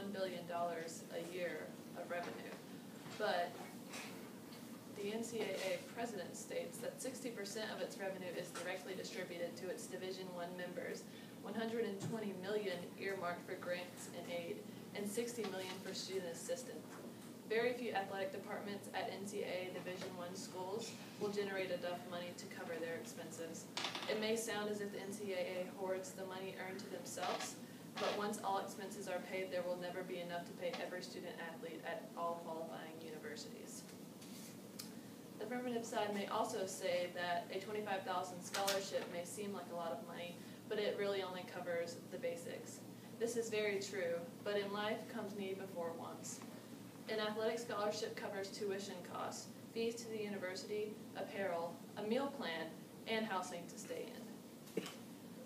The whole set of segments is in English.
$1 billion a year of revenue. But the NCAA president states that 60% of its revenue is directly distributed to its Division I members, $120 million earmarked for grants and aid, and $60 million for student assistance. Very few athletic departments at NCAA Division I schools will generate enough money to cover their expenses. It may sound as if the NCAA hoards the money earned to themselves, but once all expenses are paid, there will never be enough to pay every student athlete at all qualifying universities. The affirmative side may also say that a $25,000 scholarship may seem like a lot of money, but it really only covers the basics. This is very true, but in life comes need before wants. An athletic scholarship covers tuition costs, fees to the university, apparel, a meal plan, and housing to stay in.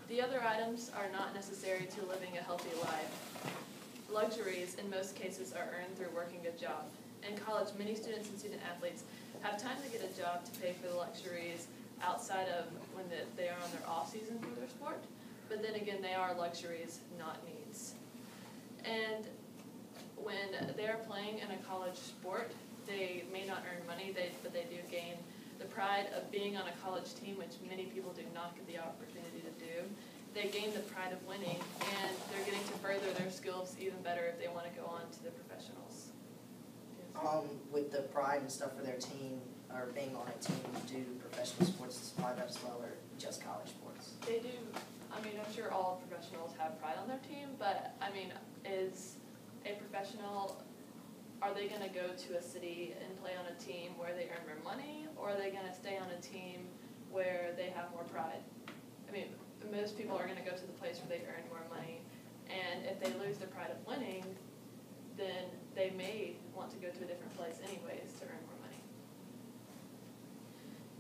The other items are not necessary to living a healthy life. Luxuries, in most cases, are earned through working a job. In college, many students and student athletes have time to get a job to pay for the luxuries outside of when they are on their off season for their sport, but then again, they are luxuries, not needs. And when they're playing in a college sport, they may not earn money, but they do gain the pride of being on a college team, which many people do not get the opportunity to do. They gain the pride of winning, and they're getting to further their skills even better if they want to go on to the professionals. With the pride and stuff for their team, or being on a team, do professional sports apply that as well, or just college sports? They do. I mean, I'm sure all professionals have pride on their team, but I mean, is a professional, are they going to go to a city and play on a team where they earn more money, or are they going to stay on a team where they have more pride? I mean, most people are going to go to the place where they earn more money, and if they lose the pride of winning, then they may want to go to a different place anyways to earn more money.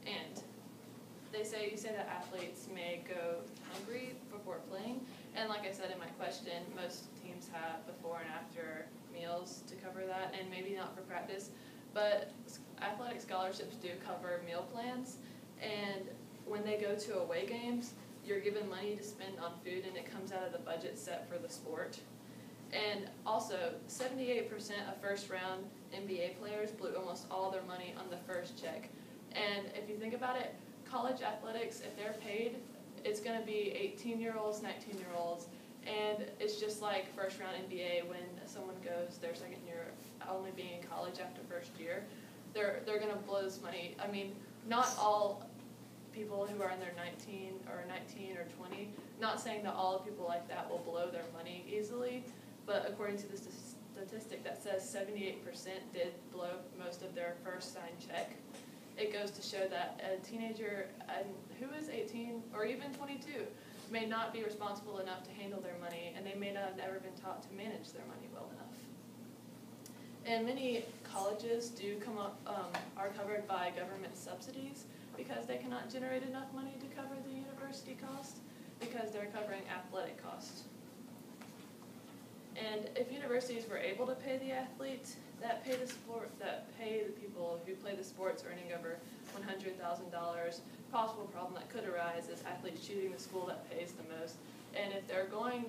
And you say that athletes may go hungry before playing, and like I said in my question, most teams have before and after meals to cover that, and maybe not for practice, but athletic scholarships do cover meal plans, and when they go to away games, you're given money to spend on food, and it comes out of the budget set for the sport. And also, 78% of first-round NBA players blew almost all their money on the first check. And if you think about it, college athletics, if they're paid, it's going to be 18-year-olds, 19-year-olds, and it's just like first-round NBA when someone goes their second year only being in college after first year. They're going to blow this money. I mean, not all people who are in their 19 or 20, not saying that all people like that will blow their money easily, but according to this statistic that says 78% did blow most of their first signed check, it goes to show that a teenager who is 18 or even 22 may not be responsible enough to handle their money, and they may not have ever been taught to manage their money well enough. And many colleges are covered by government subsidies because they cannot generate enough money to cover the university cost because they're covering athletic costs. And if universities were able to pay the athletes that pay the people who play the sports earning over $100,000, possible problem that could arise is athletes choosing the school that pays the most. And if they're going,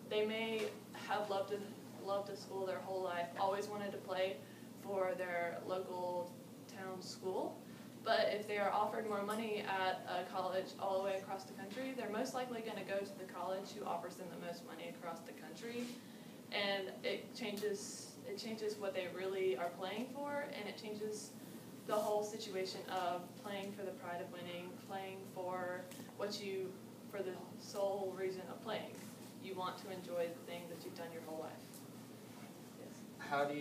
they may have loved a school their whole life, always wanted to play for their local town school. But if they are offered more money at a college all the way across the country, they're most likely going to go to the college who offers them the most money across the country. And it changes what they really are playing for, and it changes the whole situation of playing for the pride of winning, playing for the sole reason of playing. You want to enjoy the thing that you've done your whole life. Yes. How do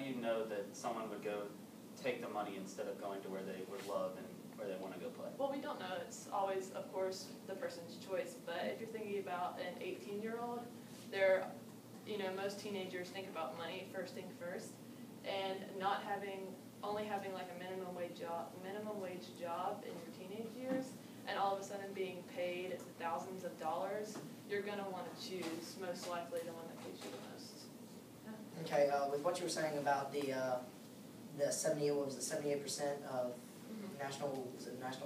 you know that someone would go take the money instead of going to where they would love and where they want to go play? Well, we don't know. It's always, of course, the person's choice. But if you're thinking about an 18-year-old, most teenagers think about money first thing first, and only having like a minimum wage job in your teenage years, and all of a sudden being paid thousands of dollars, you're going to want to choose most likely the one that pays you the most. Yeah. Okay, with what you were saying about the 78% of national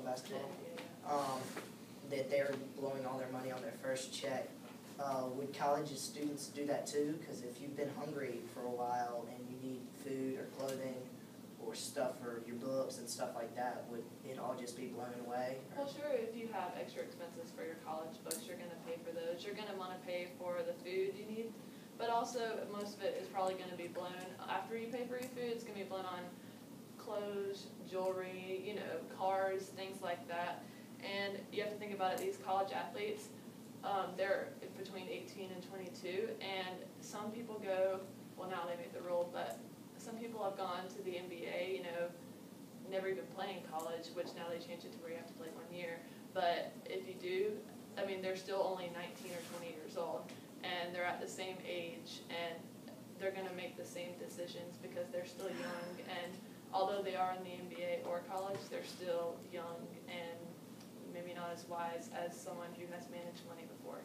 basketball, that they're blowing all their money on their first check. Would college students do that too? Because if you've been hungry for a while and you need food or clothing or stuff for your books and stuff like that, would it all just be blown away? Well, sure, if you have extra expenses for your college books, you're gonna pay for those, you're gonna wanna pay for the food you need, but also, most of it is probably gonna be blown, after you pay for your food, it's gonna be blown on clothes, jewelry, you know, cars, things like that. And you have to think about it, these college athletes, they're between 18 and 22, and some people go, well, now they made the rule, but some people have gone to the NBA, you know, never even playing college, which now they changed it to where you have to play 1 year. But if you do, I mean, they're still only 19 or 20 years old, and they're at the same age, and they're gonna make the same decisions because they're still young, and although they are in the NBA or college, they're still young and maybe not as wise as someone who has managed money before.